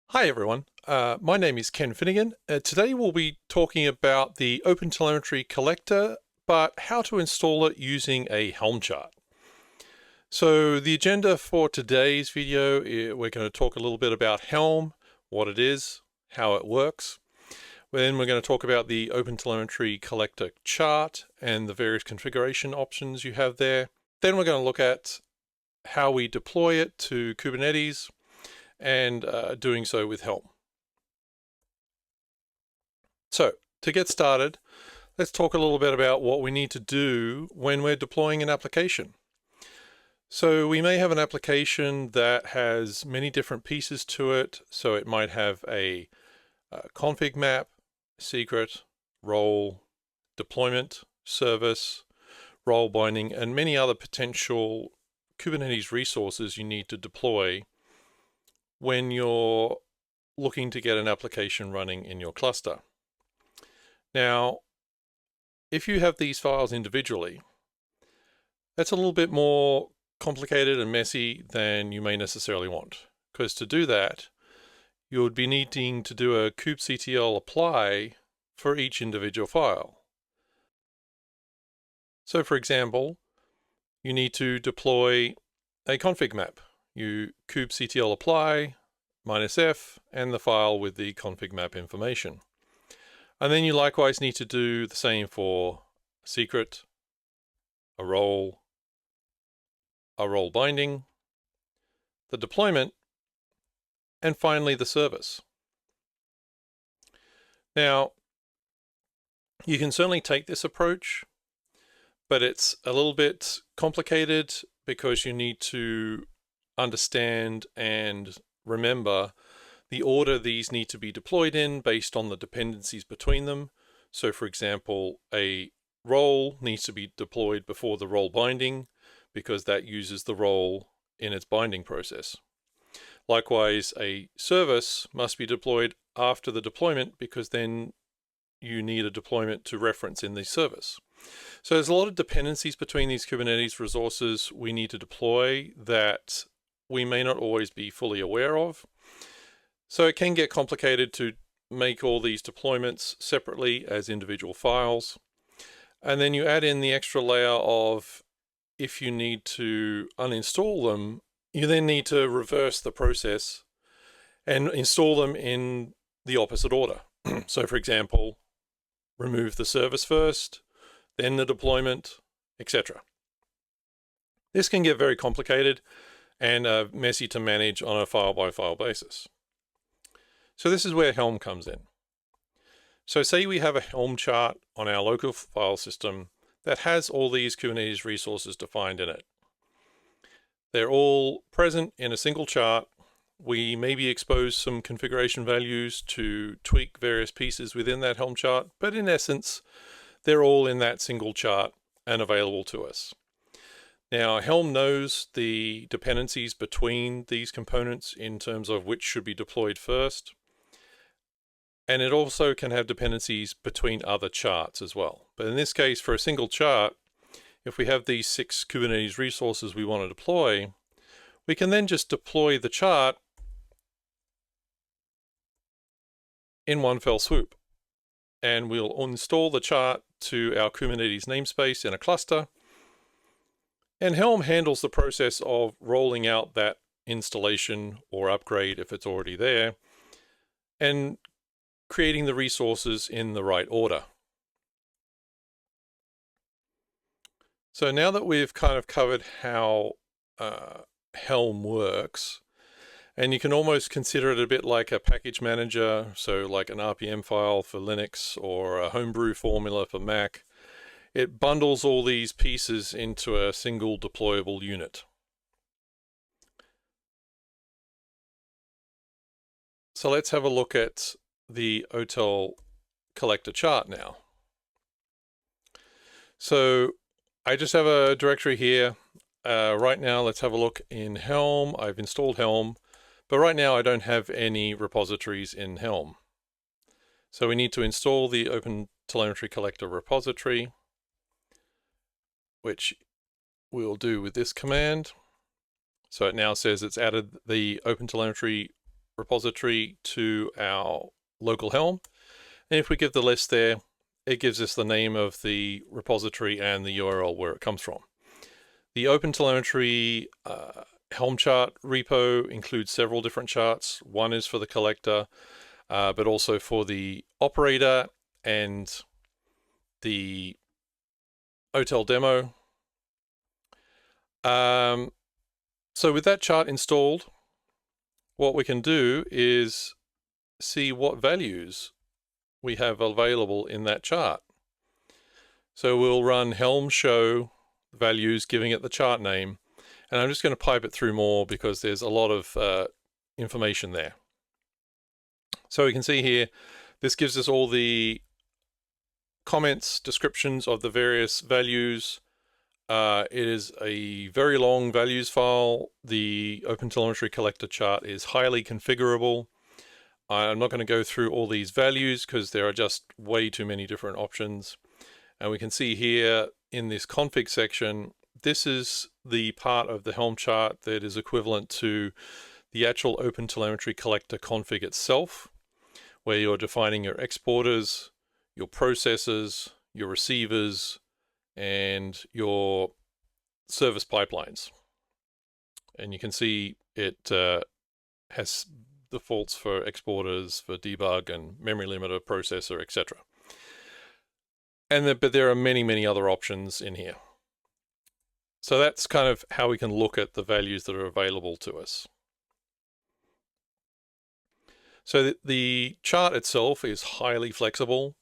Hi everyone, my name is Ken Finnegan. Today we'll be talking about the OpenTelemetry Collector, but how to install it using a Helm chart. So the agenda for today's video, we're going to talk a little bit about Helm, what it is, how it works. Then we're going to talk about the OpenTelemetry Collector chart and the various configuration options you have there. Then we're going to look at how we deploy it to Kubernetes and doing so with Helm. So to get started, let's talk a little bit about what we need to do when we're deploying an application. So we may have an application that has many different pieces to it. So it might have a config map, secret, role, deployment, service, role binding, and many other potential Kubernetes resources you need to deploy when you're looking to get an application running in your cluster. Now, if you have these files individually, that's a little bit more complicated and messy than you may necessarily want. Because to do that, you would be needing to do a kubectl apply for each individual file. So for example, you need to deploy a config map. You kubectl apply -f and the file with the config map information. And then you likewise need to do the same for a secret, a role binding, the deployment, and finally the service. Now, you can certainly take this approach, but it's a little bit complicated because you need to understand and remember the order these need to be deployed in based on the dependencies between them. So for example, a role needs to be deployed before the role binding because that uses the role in its binding process. Likewise, a service must be deployed after the deployment because then you need a deployment to reference in the service. So there's a lot of dependencies between these Kubernetes resources we need to deploy that we may not always be fully aware of. So it can get complicated to make all these deployments separately as individual files. And then you add in the extra layer of if you need to uninstall them, you then need to reverse the process and install them in the opposite order. So for example, remove the service first, then the deployment, etc. This can get very complicated and messy to manage on a file-by-file basis. So this is where Helm comes in. So say we have a Helm chart on our local file system that has all these Kubernetes resources defined in it. They're all present in a single chart. We maybe expose some configuration values to tweak various pieces within that Helm chart, but in essence, they're all in that single chart and available to us. Now, Helm knows the dependencies between these components in terms of which should be deployed first. And it also can have dependencies between other charts as well. But in this case, for a single chart, if we have these 6 Kubernetes resources we want to deploy, we can then just deploy the chart in one fell swoop. And we'll install the chart to our Kubernetes namespace in a cluster. And Helm handles the process of rolling out that installation or upgrade if it's already there, and creating the resources in the right order. So now that we've kind of covered how Helm works, and you can almost consider it a bit like a package manager, so like an RPM file for Linux or a homebrew formula for Mac, it bundles all these pieces into a single deployable unit. So let's have a look at the Otel collector chart now. So I just have a directory here. Right now, let's have a look in Helm. I've installed Helm, but right now I don't have any repositories in Helm. So we need to install the OpenTelemetry Collector repository, which we'll do with this command. So it now says it's added the OpenTelemetry repository to our local Helm. And if we give the list there, it gives us the name of the repository and the URL where it comes from. The OpenTelemetry Helm Chart repo includes several different charts. One is for the collector, but also for the operator and the Otel demo. So with that chart installed, what we can do is see what values we have available in that chart. So we'll run Helm show values, giving it the chart name, and I'm just going to pipe it through more because there's a lot of information there. So we can see here, this gives us all the comments, descriptions of the various values. It is a very long values file. The OpenTelemetry Collector chart is highly configurable. I'm not going to go through all these values because there are just way too many different options. And we can see here in this config section, this is the part of the Helm chart that is equivalent to the actual OpenTelemetry Collector config itself, where you're defining your exporters, your processors, your receivers, and your service pipelines. And you can see it has defaults for exporters, for debug and memory limiter, processor, etc. But there are many, many other options in here. So that's kind of how we can look at the values that are available to us. So the chart itself is highly flexible,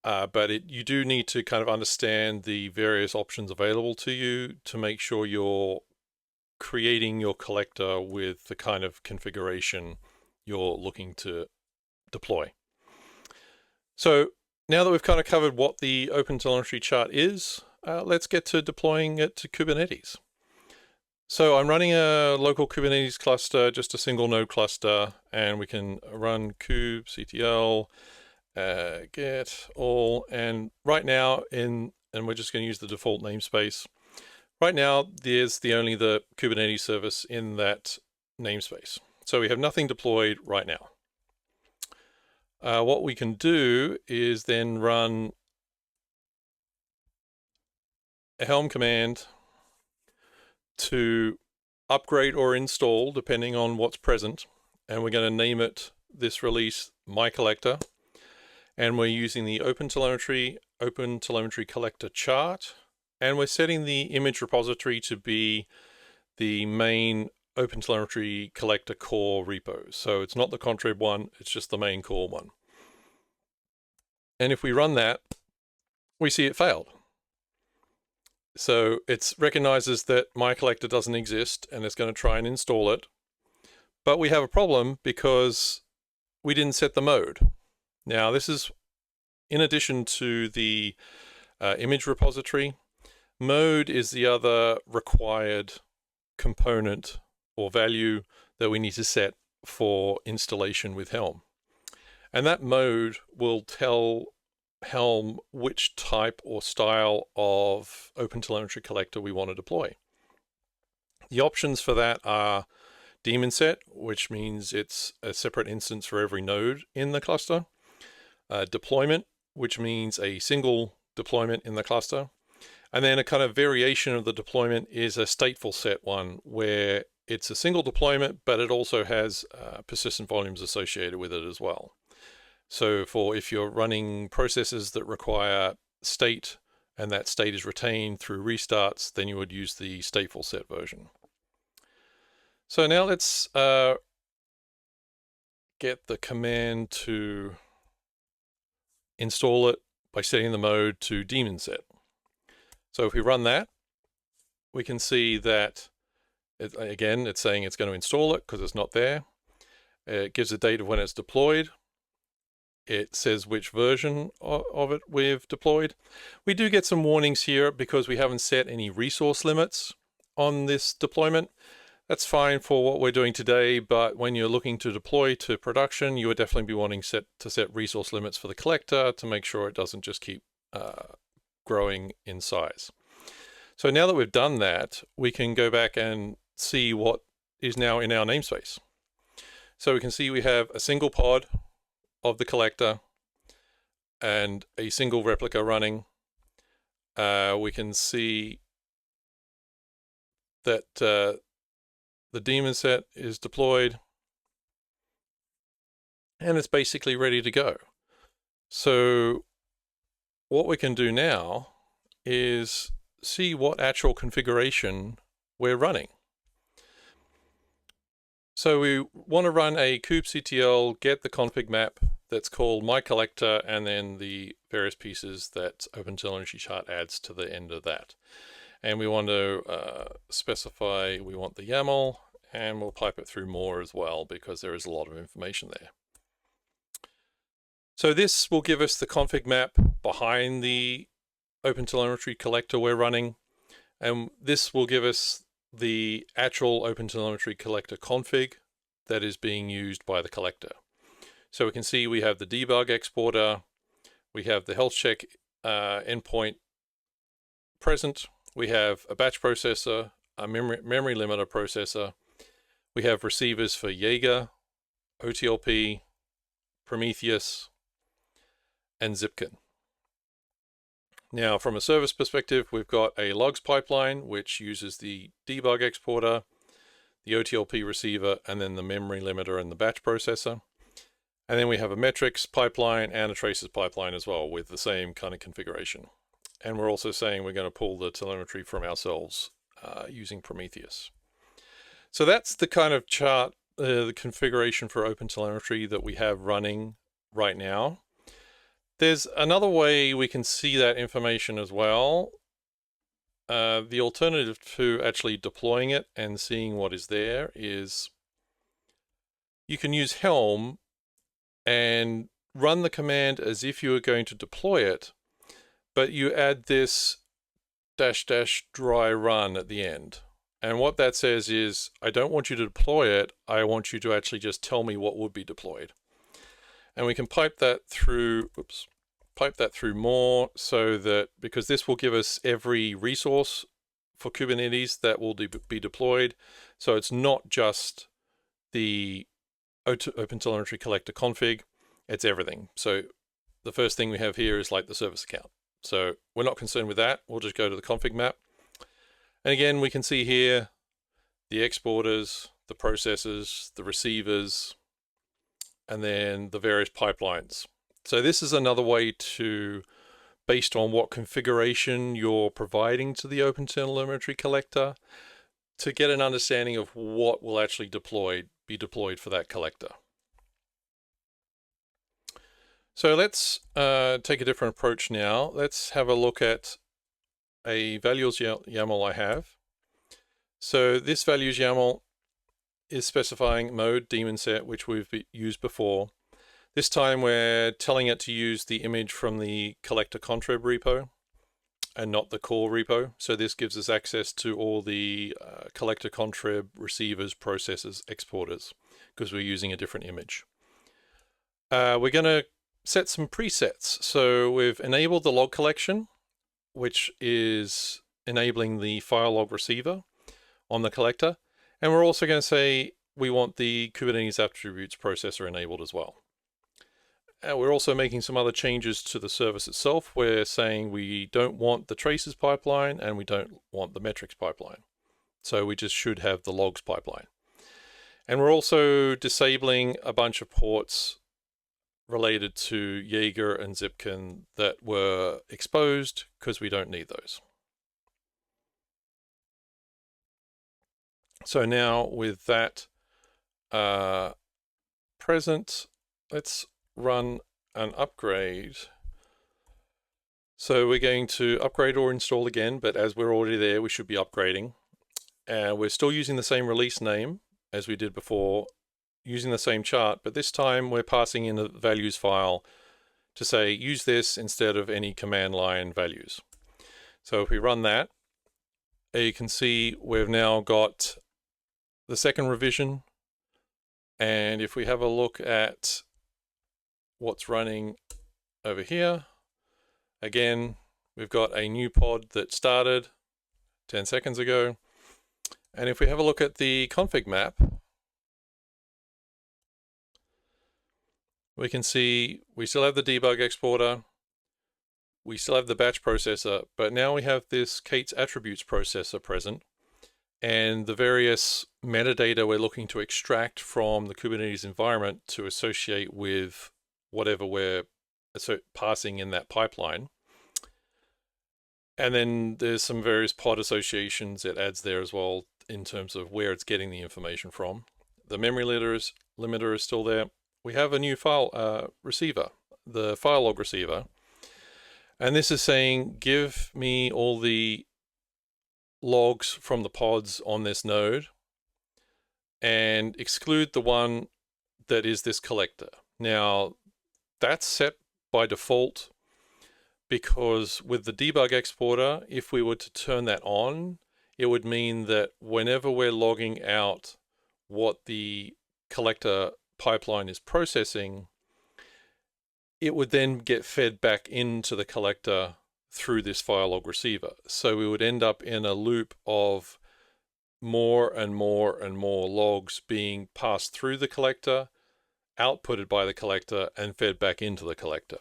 but you do need to kind of understand the various options available to you to make sure you're creating your collector with the kind of configuration you're looking to deploy. So now that we've kind of covered what the OpenTelemetry chart is, let's get to deploying it to Kubernetes. So I'm running a local Kubernetes cluster, just a single node cluster, and we can run kubectl get all, and right now and we're just going to use the default namespace. Right now, there's only the Kubernetes service in that namespace. So we have nothing deployed right now. What we can do is then run a Helm command to upgrade or install, depending on what's present. And we're going to name it, this release, My Collector. And we're using the OpenTelemetry Collector chart. And we're setting the image repository to be the main OpenTelemetry Collector core repo. So it's not the contrib one, it's just the main core one. And if we run that, we see it failed. So it recognizes that My Collector doesn't exist and it's going to try and install it. But we have a problem because we didn't set the mode. Now this is in addition to the image repository. Mode is the other required component or value that we need to set for installation with Helm. And that mode will tell Helm which type or style of OpenTelemetry Collector we want to deploy. The options for that are daemon set, which means it's a separate instance for every node in the cluster. Deployment, which means a single deployment in the cluster. And then a kind of variation of the deployment is a stateful set one, where it's a single deployment, but it also has persistent volumes associated with it as well. So if you're running processes that require state, and that state is retained through restarts, then you would use the stateful set version. So now let's get the command to install it by setting the mode to daemon set. So if we run that, we can see that, again, it's saying it's going to install it because it's not there. It gives a date of when it's deployed. It says which version of it we've deployed. We do get some warnings here because we haven't set any resource limits on this deployment. That's fine for what we're doing today, but when you're looking to deploy to production, you would definitely be wanting to set resource limits for the collector to make sure it doesn't just keep growing in size. So now that we've done that, we can go back and see what is now in our namespace. So we can see we have a single pod of the collector and a single replica running. We can see that the daemon set is deployed and it's basically ready to go. So what we can do now is see what actual configuration we're running. So we want to run a kubectl get the config map that's called my collector, and then the various pieces that OpenTelemetry Chart adds to the end of that. And we want to specify we want the YAML, and we'll pipe it through more as well because there is a lot of information there. So this will give us the config map behind the OpenTelemetry Collector we're running, and this will give us the actual OpenTelemetry Collector config that is being used by the collector. So we can see we have the debug exporter, we have the health check endpoint present, we have a batch processor, a memory limiter processor, we have receivers for Jaeger, OTLP, Prometheus, and Zipkin. Now, from a service perspective, we've got a logs pipeline, which uses the debug exporter, the OTLP receiver, and then the memory limiter and the batch processor. And then we have a metrics pipeline and a traces pipeline as well with the same kind of configuration. And we're also saying we're going to pull the telemetry from ourselves using Prometheus. So that's the kind of chart, the configuration for OpenTelemetry that we have running right now. There's another way we can see that information as well. The alternative to actually deploying it and seeing what is there is you can use Helm and run the command as if you were going to deploy it, but you add this -- dry run at the end. And what that says is, I don't want you to deploy it, I want you to actually just tell me what would be deployed. And we can pipe that through, more so that, because this will give us every resource for Kubernetes that will be deployed. So it's not just the OpenTelemetry Collector config, it's everything. So the first thing we have here is like the service account. So we're not concerned with that. We'll just go to the config map. And again, we can see here the exporters, the processors, the receivers, and then the various pipelines. So this is another way to, based on what configuration you're providing to the OpenTelemetry Collector, to get an understanding of what will actually be deployed for that collector. So let's take a different approach now. Let's have a look at a values YAML I have. So this values YAML is specifying mode daemon set, which we've used before. This time we're telling it to use the image from the collector contrib repo and not the core repo. So this gives us access to all the collector contrib receivers, processors, exporters, because we're using a different image. We're going to set some presets. So we've enabled the log collection, which is enabling the file log receiver on the collector. And we're also going to say we want the Kubernetes attributes processor enabled as well. We're also making some other changes to the service itself. We're saying we don't want the traces pipeline and we don't want the metrics pipeline. So we just should have the logs pipeline. And we're also disabling a bunch of ports related to Jaeger and Zipkin that were exposed because we don't need those. So now with that present, let's run an upgrade. So we're going to upgrade or install again, but as we're already there, we should be upgrading. And we're still using the same release name as we did before, using the same chart, but this time we're passing in a values file to say use this instead of any command line values. So if we run that, you can see we've now got the second revision. And if we have a look at what's running over here, again, we've got a new pod that started 10 seconds ago. And if we have a look at the config map, we can see we still have the debug exporter, we still have the batch processor, but now we have this K8s attributes processor present, and the various metadata we're looking to extract from the Kubernetes environment to associate with whatever we're passing in that pipeline. And then there's some various pod associations it adds there as well in terms of where it's getting the information from. The memory limiter is still there. We have a new file receiver, the file log receiver. And this is saying, give me all the logs from the pods on this node and exclude the one that is this collector. Now, that's set by default because with the debug exporter, if we were to turn that on, it would mean that whenever we're logging out what the collector pipeline is processing, it would then get fed back into the collector through this file log receiver. So we would end up in a loop of more and more and more logs being passed through the collector, outputted by the collector, and fed back into the collector.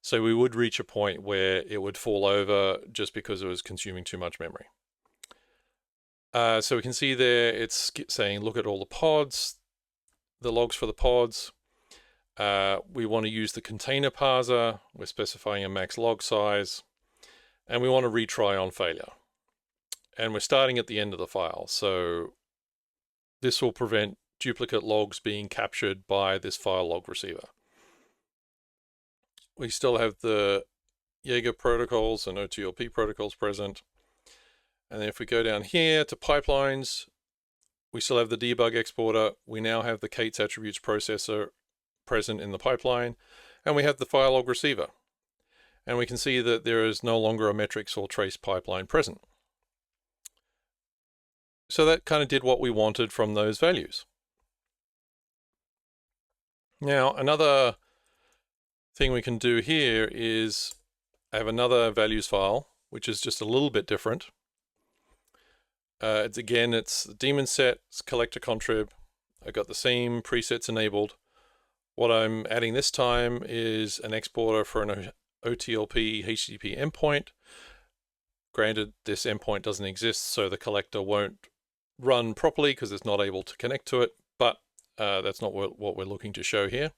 So we would reach a point where it would fall over just because it was consuming too much memory. So we can see there it's saying look at all the pods, the logs for the pods. We want to use the container parser. We're specifying a max log size, and we want to retry on failure. And we're starting at the end of the file, so this will prevent duplicate logs being captured by this file log receiver. We still have the Jaeger protocols and OTLP protocols present. And then if we go down here to pipelines, we still have the debug exporter. We now have the K8s attributes processor present in the pipeline, and we have the file log receiver. And we can see that there is no longer a metrics or trace pipeline present. So that kind of did what we wanted from those values. Now, another thing we can do here is have another values file, which is just a little bit different. It's the daemon set, it's collector contrib. I've got the same presets enabled. What I'm adding this time is an exporter for an OTLP HTTP endpoint. Granted, this endpoint doesn't exist, so the collector won't run properly because it's not able to connect to it, but that's not what we're looking to show here.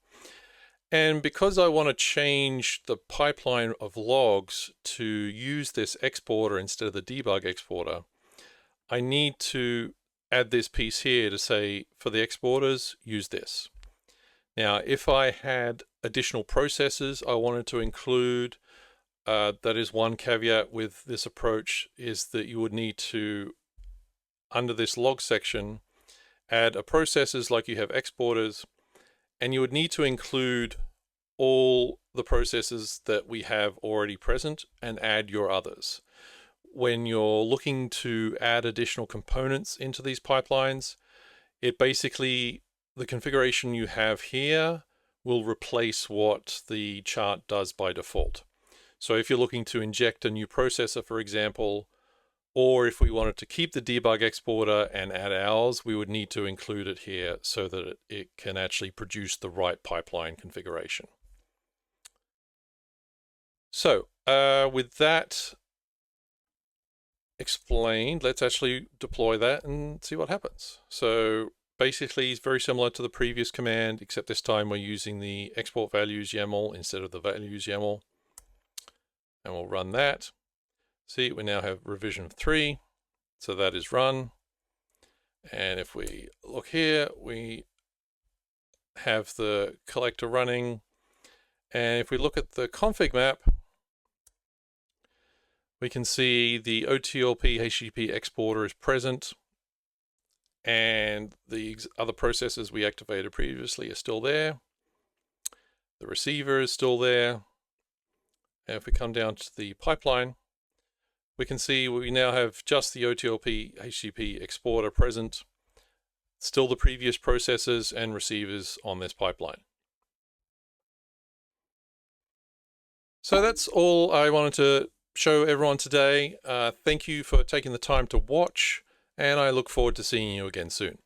And because I want to change the pipeline of logs to use this exporter instead of the debug exporter, I need to add this piece here to say, for the exporters, use this. Now, if I had additional processes I wanted to include, that is one caveat with this approach, is that you would need to, under this log section, add a processes like you have exporters, and you would need to include all the processes that we have already present and add your others. When you're looking to add additional components into these pipelines, it basically, the configuration you have here will replace what the chart does by default. So if you're looking to inject a new processor, for example, or if we wanted to keep the debug exporter and add ours, we would need to include it here so that it can actually produce the right pipeline configuration. So with that explained, let's actually deploy that and see what happens. So basically it's very similar to the previous command, except this time we're using the export values YAML instead of the values YAML. And we'll run that. See, we now have revision 3, so that is run. And if we look here, we have the collector running. And if we look at the config map, we can see the OTLP HTTP exporter is present, and the other processes we activated previously are still there. The receiver is still there. And if we come down to the pipeline, we can see we now have just the OTLP HTTP exporter present, still the previous processors and receivers on this pipeline. So that's all I wanted to show everyone today. Thank you for taking the time to watch, and I look forward to seeing you again soon.